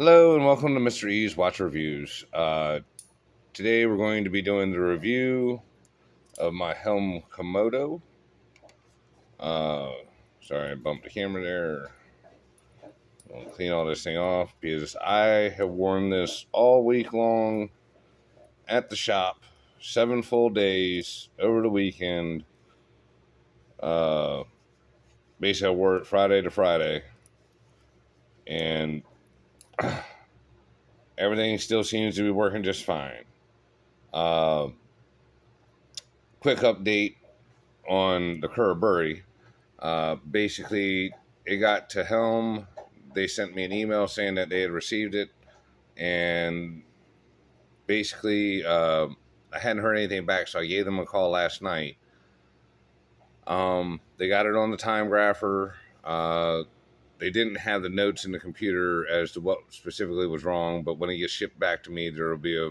Hello and welcome to Mr. E's Watch Reviews. Today we're going to be doing the review of my Helm Komodo. Uh, Sorry, I bumped the camera there. I'll clean all this thing off because I have worn this all week long at the shop, 7 full days over the weekend. Basically, I wore it Friday to Friday, and everything still seems to be working just fine. Quick update on the Kuraburi. Basically, it got to Helm. They sent me an email saying that they had received it, and basically, I hadn't heard anything back, so I gave them a call last night. They got it on the time grapher. They didn't have the notes in the computer as to what specifically was wrong, but when it gets shipped back to me, there will be a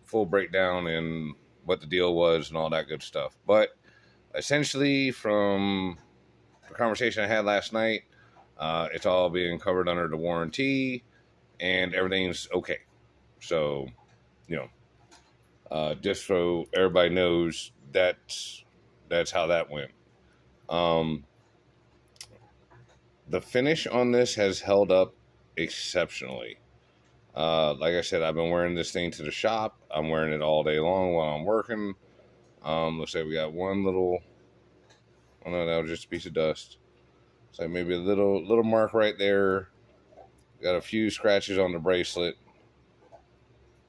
full breakdown in what the deal was and all that good stuff. But essentially, from the conversation I had last night, it's all being covered under the warranty, and everything's okay. So, just so everybody knows, that's how that went. The finish on this has held up exceptionally. Like I said, I've been wearing this thing to the shop. I'm wearing it all day long while I'm working. Looks like we got one little, oh no, that was just a piece of dust. It's like maybe a little mark right there. Got a few scratches on the bracelet.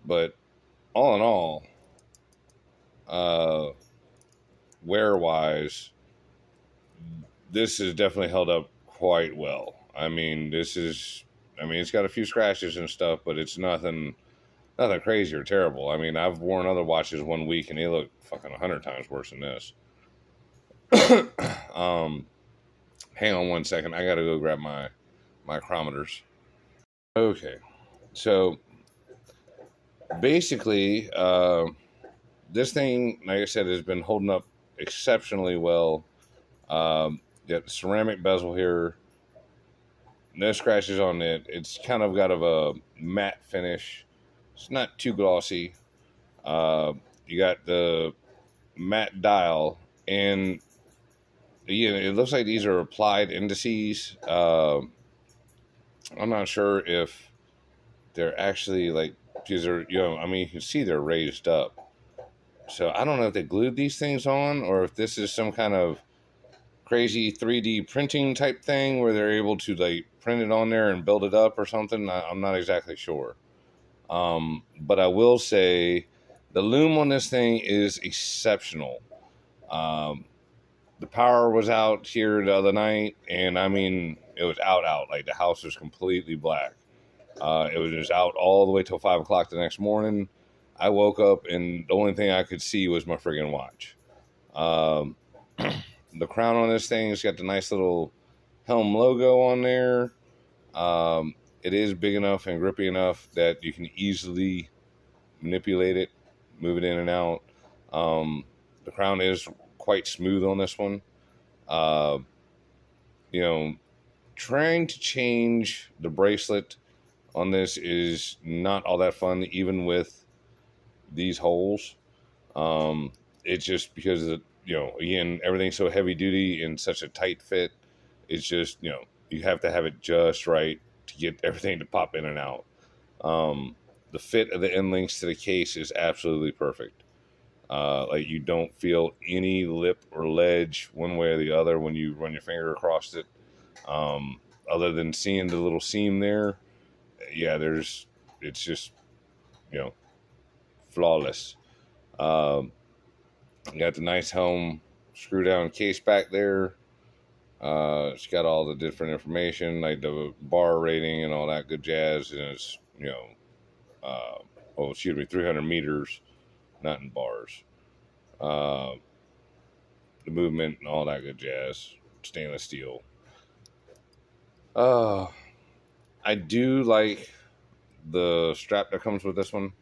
But all in all, wear-wise, this has definitely held up quite well. It's got a few scratches and stuff, but it's nothing crazy or terrible. I mean, I've worn other watches 1 week and they look fucking 100 times worse than this. Hang on 1 second. I gotta go grab my micrometers. Okay, so basically, this thing, like I said, has been holding up exceptionally well. Got the ceramic bezel here, no scratches on it. It's kind of got a matte finish. It's not too glossy. You got the matte dial, and it looks like these are applied indices. I'm not sure if they're actually because they're, you can see they're raised up. So I don't know if they glued these things on or if this is some kind of crazy 3D printing type thing where they're able to print it on there and build it up or something. I'm not exactly sure. But I will say the loom on this thing is exceptional. The power was out here the other night, and it was out. Like, the house was completely black. It was just out all the way till 5 o'clock the next morning. I woke up, and the only thing I could see was my friggin' watch. The crown on this thing has got the nice little Helm logo on there. It is big enough and grippy enough that you can easily manipulate it, move it in and out. The crown is quite smooth on this one. Trying to change the bracelet on this is not all that fun, even with these holes. It's just because of again, everything's so heavy duty and such a tight fit. It's just, you have to have it just right to get everything to pop in and out. The fit of the end links to the case is absolutely perfect. You don't feel any lip or ledge one way or the other when you run your finger across it. Other than seeing the little seam there, it's just, flawless. Got the nice Helm screw down case back there. It's got all the different information, like the bar rating and all that good jazz. And it's, 300 meters, not in bars. The movement and all that good jazz. Stainless steel. I do like the strap that comes with this one.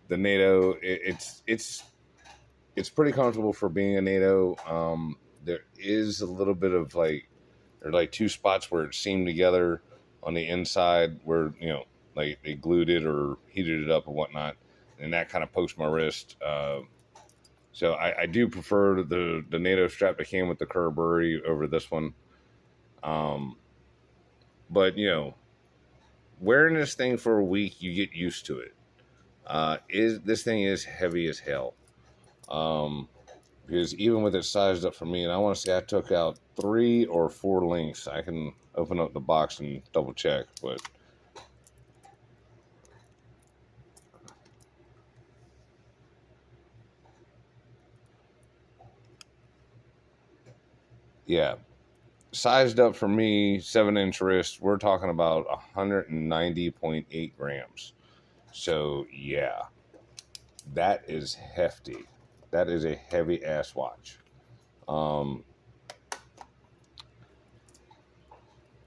The NATO, it's pretty comfortable for being a NATO. There is a little bit of there are two spots where it's seamed together on the inside where, like they glued it or heated it up or whatnot, and that kind of pokes my wrist. So I do prefer the NATO strap that came with the Kuraburi over this one. But wearing this thing for a week, you get used to it. This thing is heavy as hell. Because even with it sized up for me, and I want to say I took out 3 or 4 links. I can open up the box and double check, but yeah, sized up for me, 7-inch wrist. We're talking about 190.8 grams. So yeah, that is hefty. That is a heavy ass watch.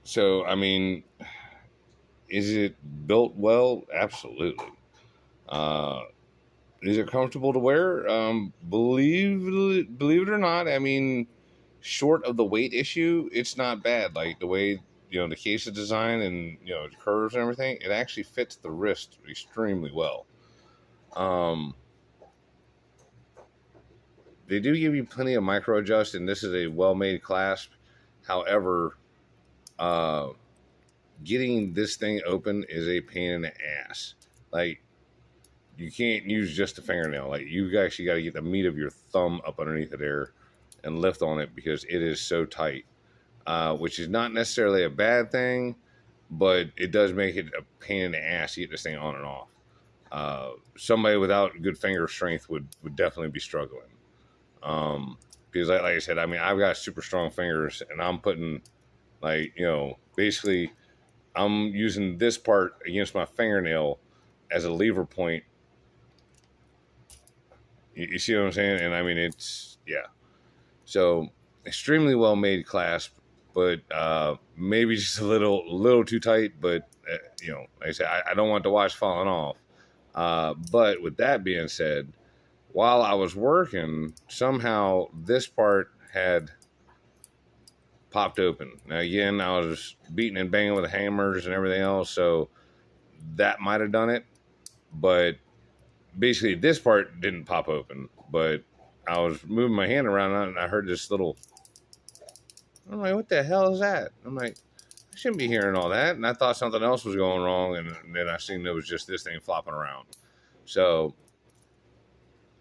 So I mean, is it built well? Absolutely. Is it comfortable to wear? Believe it or not, I mean, short of the weight issue, it's not bad. Like the way the case is designed and the curves and everything, it actually fits the wrist extremely well. They do give you plenty of micro adjust, and this is a well-made clasp. However, getting this thing open is a pain in the ass. Like, you can't use just a fingernail. Like, you actually got to get the meat of your thumb up underneath it there and lift on it because it is so tight, which is not necessarily a bad thing, but it does make it a pain in the ass to get this thing on and off. Somebody without good finger strength would definitely be struggling. Because like I said, I mean, I've got super strong fingers, and I'm putting basically I'm using this part against my fingernail as a lever point. You see what I'm saying? And I mean, it's, yeah. So extremely well made clasp, but maybe just a little too tight. But like I said, I don't want the watch falling off. But with that being said, while I was working, somehow this part had popped open. Now again, I was beating and banging with the hammers and everything else, so that might have done it. But basically, this part didn't pop open. But I was moving my hand around and I heard this little. I'm like, what the hell is that? I'm like, I shouldn't be hearing all that. And I thought something else was going wrong, and then I seen it was just this thing flopping around. So,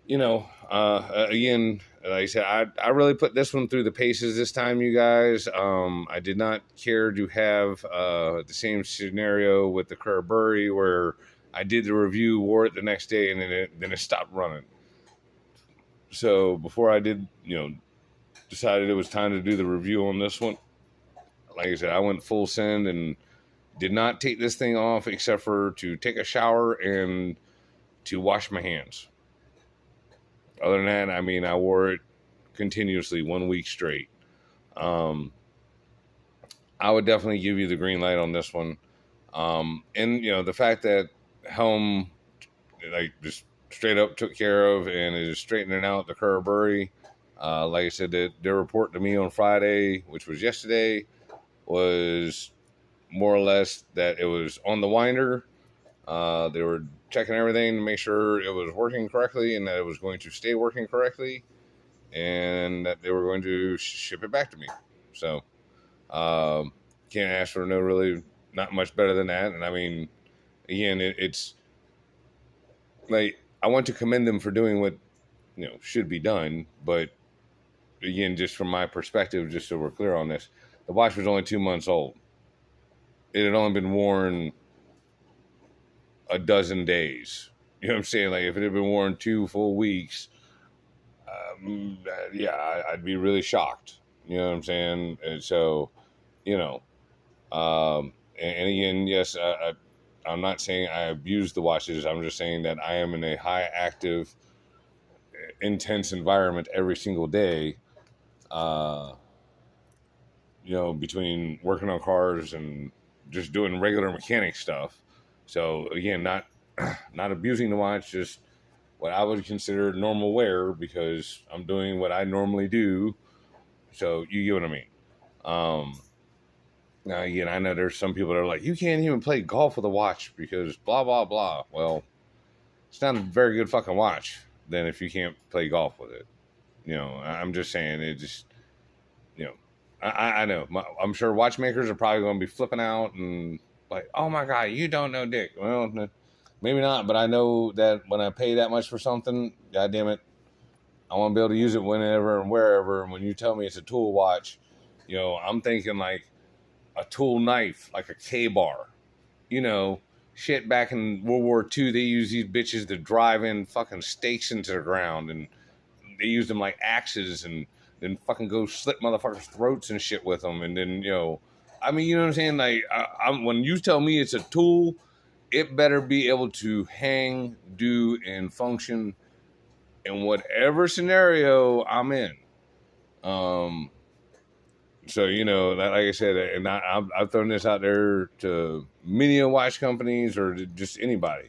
again, like I said, I really put this one through the paces this time, you guys. I did not care to have the same scenario with the Kuraburi where I did the review, wore it the next day, and then it stopped running. So before I did, decided it was time to do the review on this one, like I said, I went full send and did not take this thing off except for to take a shower and to wash my hands. Other than that, I mean, I wore it continuously 1 week straight. I would definitely give you the green light on this one. And, the fact that Helm, just straight up took care of and is straightening out the Kuraburi. Like I said, their report to me on Friday, which was yesterday, was more or less that it was on the winder. They were checking everything to make sure it was working correctly and that it was going to stay working correctly and that they were going to ship it back to me. So, can't ask for not much better than that. And I mean, again, it's like, I want to commend them for doing what, should be done. But again, just from my perspective, just so we're clear on this, the watch was only 2 months old. It had only been worn a dozen days. You know what I'm saying? Like, if it had been worn 2 full weeks, I'd be really shocked. You know what I'm saying? And so, and again, yes, I'm not saying I abuse the watches. I'm just saying that I am in a high active, intense environment every single day. Between working on cars and just doing regular mechanic stuff. So again, not abusing the watch, just what I would consider normal wear because I'm doing what I normally do. So you get what I mean. Now, again, I know there's some people that are like, you can't even play golf with a watch because blah, blah, blah. Well, it's not a very good fucking watch then if you can't play golf with it. You know, I'm just saying it just, you know, I know. I'm sure watchmakers are probably going to be flipping out and like, oh my God, you don't know dick. Well, maybe not, but I know that when I pay that much for something, God damn it, I want to be able to use it whenever and wherever. And when you tell me it's a tool watch, you know, I'm thinking like a tool knife, like a K-bar. You know, shit back in World War II, they used these bitches to drive in fucking stakes into the ground, and they used them like axes, and then fucking go slit motherfuckers' throats and shit with them. And then, you know, I mean, you know what I'm saying? Like, when you tell me it's a tool, it better be able to hang, do, and function in whatever scenario I'm in. So, you know, like I said, and I've thrown this out there to many watch companies or to just anybody.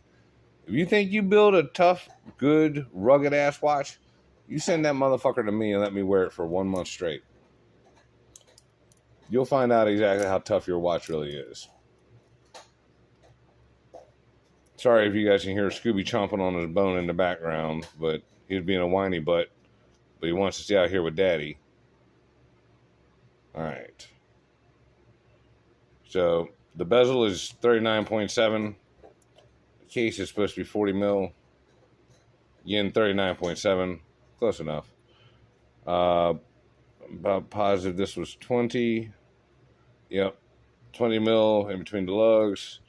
If you think you build a tough, good, rugged ass watch, you send that motherfucker to me and let me wear it for 1 month straight. You'll find out exactly how tough your watch really is. Sorry if you guys can hear Scooby chomping on his bone in the background, but he's being a whiny butt. But he wants to stay out here with Daddy. All right. So the bezel is 39.7. The case is supposed to be 40 mil. Yen 39.7. Close enough. About positive this was 20. Yep. 20 mil in between the lugs.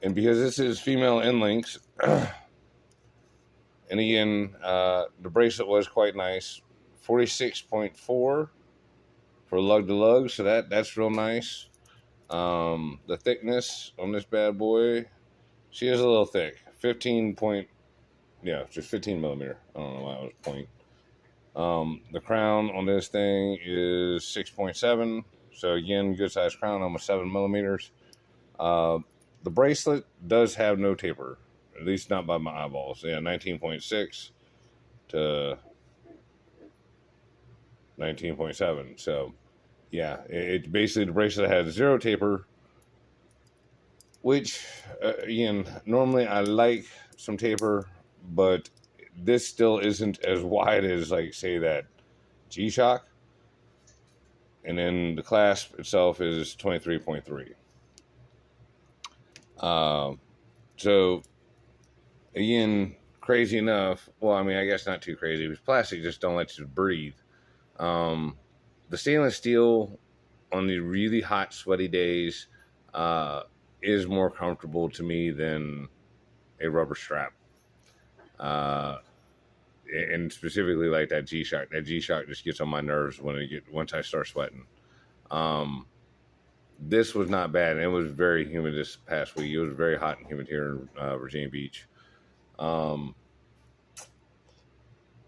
And because this is female end links, and again, the bracelet was quite nice. 46.4 for lug to lug, so that's real nice. The thickness on this bad boy, she is a little thick. 15 point, yeah, just 15 millimeter. I don't know why it was point. The crown on this thing is 6.7. So again, good size crown, almost 7 millimeters. The bracelet does have no taper, at least not by my eyeballs. Yeah, 19.6 to 19.7. So yeah, it basically, the bracelet has zero taper, which again, normally I like some taper, but this still isn't as wide as, like, say, that G-Shock. And then the clasp itself is 23.3. So again, crazy enough. Well, I mean, I guess not too crazy, because plastic just don't let you breathe. The stainless steel on the really hot, sweaty days is more comfortable to me than a rubber strap. And specifically like that G-Shock. That G-Shock just gets on my nerves once I start sweating. This was not bad. It was very humid this past week. It was very hot and humid here in Virginia Beach. What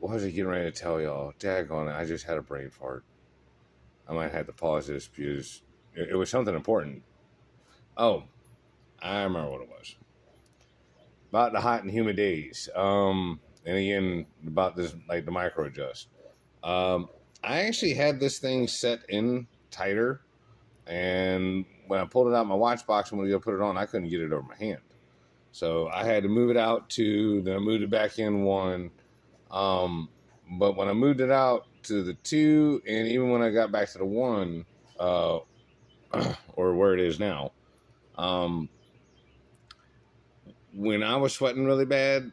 was I getting ready to tell y'all? Daggone it, I just had a brain fart. I might have to pause this because it was something important. Oh, I remember what it was. About the hot and humid days. And again, about this, like the micro adjust. I actually had this thing set in tighter, and when I pulled it out of my watch box and went to go put it on, I couldn't get it over my hand. So I had to move it out 2, then I moved it back in 1. But when I moved it out to the 2, and even when I got back to the 1, or where it is now, when I was sweating really bad,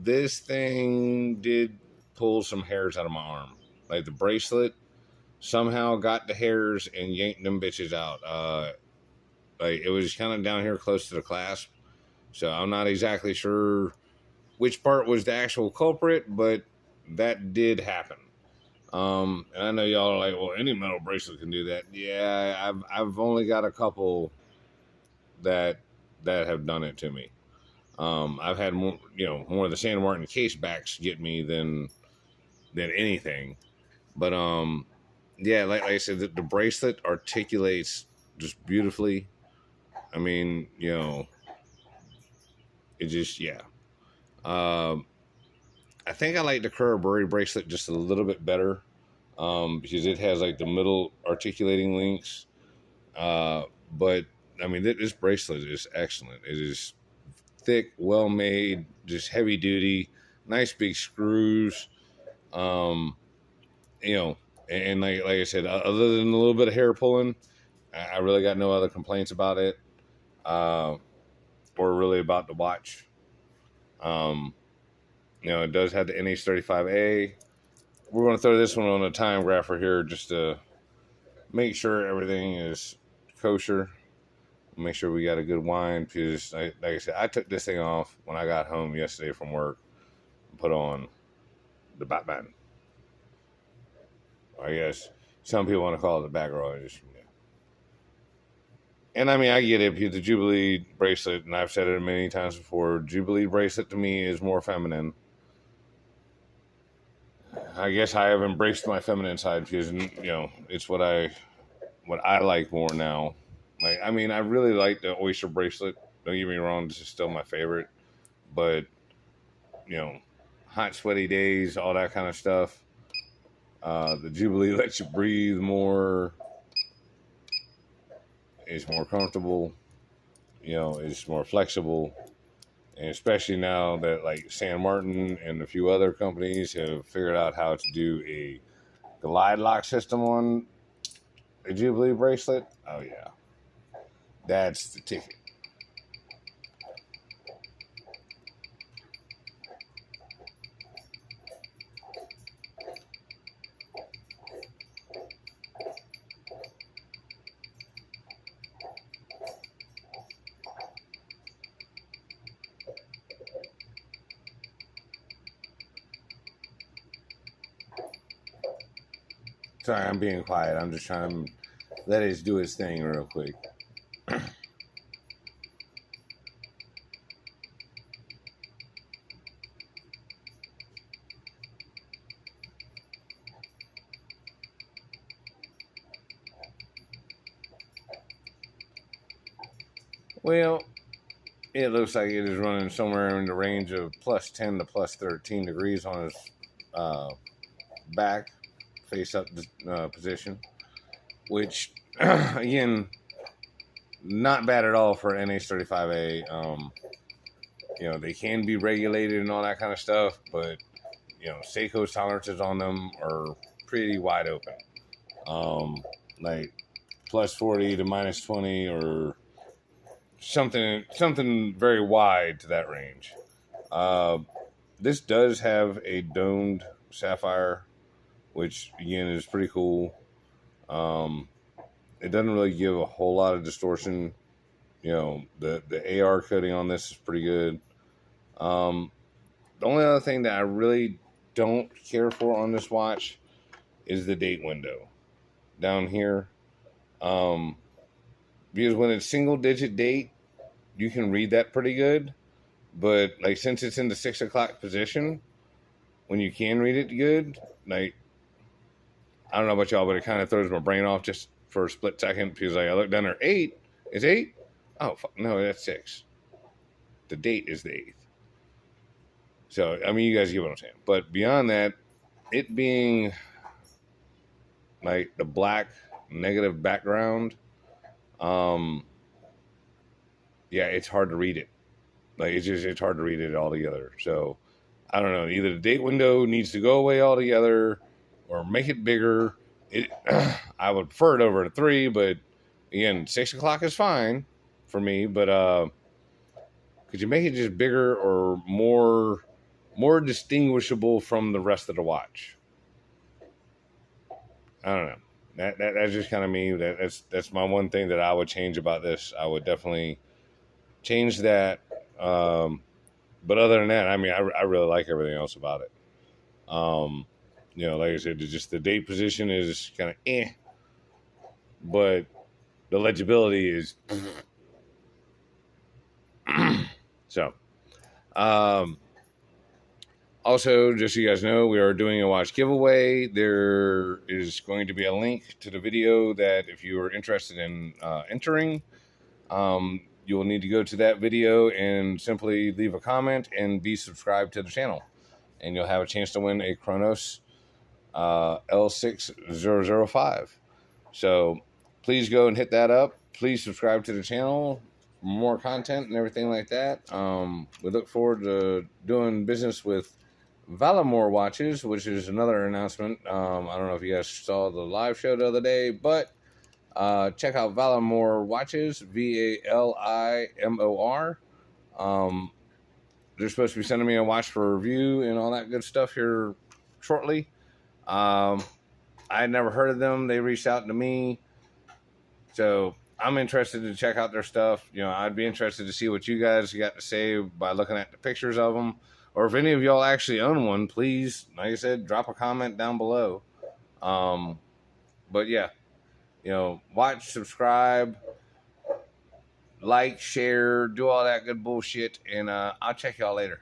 this thing did pull some hairs out of my arm. Like the bracelet somehow got the hairs and yanked them bitches out. Like it was kind of down here close to the clasp. So I'm not exactly sure which part was the actual culprit, but that did happen. And I know y'all are like, well, any metal bracelet can do that. Yeah, I've only got a couple that have done it to me. I've had more of the San Martin case backs get me than anything. But yeah, like I said, the bracelet articulates just beautifully. I mean, it just, yeah. I think I like the Kuraburi bracelet just a little bit better because it has like the middle articulating links. But I mean, this bracelet is excellent. It is thick, well made, just heavy duty, nice big screws. Um, you know, and like I said, other than a little bit of hair pulling, I really got no other complaints about it, or really about the watch. It does have the NH35A. We're going to throw this one on a time grapher here just to make sure everything is kosher. Make sure we got a good wine, because like I said, I took this thing off when I got home yesterday from work and put on the Batman. I guess some people want to call it the back row. Yeah. And I mean, I get it, because the Jubilee bracelet, and I've said it many times before, Jubilee bracelet to me is more feminine. I guess I have embraced my feminine side, because it's what I like more now. Like, I mean, I really like the oyster bracelet. Don't get me wrong, this is still my favorite. But hot, sweaty days, all that kind of stuff. The Jubilee lets you breathe more. It's more comfortable. It's more flexible. And especially now that like San Martin and a few other companies have figured out how to do a glide lock system on a Jubilee bracelet. Oh yeah, that's the ticket. Sorry, I'm being quiet. I'm just trying to let it do its thing real quick. Well, it looks like it is running somewhere in the range of plus 10 to plus 13 degrees on its back, face up position, which, again, not bad at all for an NH35A. They can be regulated and all that kind of stuff, but, Seiko's tolerances on them are pretty wide open. Like plus 40 to minus 20, or something very wide to that range. This does have a domed sapphire, which again is pretty cool. It doesn't really give a whole lot of distortion. The AR coating on this is pretty good. The only other thing that I really don't care for on this watch is the date window down here. Because when it's single digit date, you can read that pretty good. But like, since it's in the 6 o'clock position, when you can read it good, like, I don't know about y'all, but it kind of throws my brain off just for a split second, because like, I look down there, 8 is 8. Oh fuck, no, that's 6. The date is the 8th. So I mean, you guys get what I'm saying. But beyond that, it being like the black negative background, yeah, it's hard to read it. Like, it's hard to read it all together. So I don't know. Either the date window needs to go away altogether, or make it bigger. I would prefer it over to 3, but again, 6 o'clock is fine for me. But could you make it just bigger or more distinguishable from the rest of the watch? I don't know. That's just kind of me. That's my one thing that I would change about this. I would definitely change that. But other than that, I mean, I really like everything else about it. Like I said, just the date position is kind of but the legibility is so. Also, just so you guys know, we are doing a watch giveaway. There is going to be a link to the video that, if you are interested in entering, you will need to go to that video and simply leave a comment and be subscribed to the channel. And you'll have a chance to win a Chronos L6005. So please go and hit that up. Please subscribe to the channel for more content and everything like that. We look forward to doing business with Valamore Watches, which is another announcement. I don't know if you guys saw the live show the other day, but check out Valamore Watches, Valimor. They're supposed to be sending me a watch for review and all that good stuff here shortly. I had never heard of them. They reached out to me. So I'm interested to check out their stuff. You know, I'd be interested to see what you guys got to say by looking at the pictures of them. Or if any of y'all actually own one, please, like I said, drop a comment down below. But yeah, you know, watch, subscribe, like, share, do all that good bullshit. And I'll check y'all later.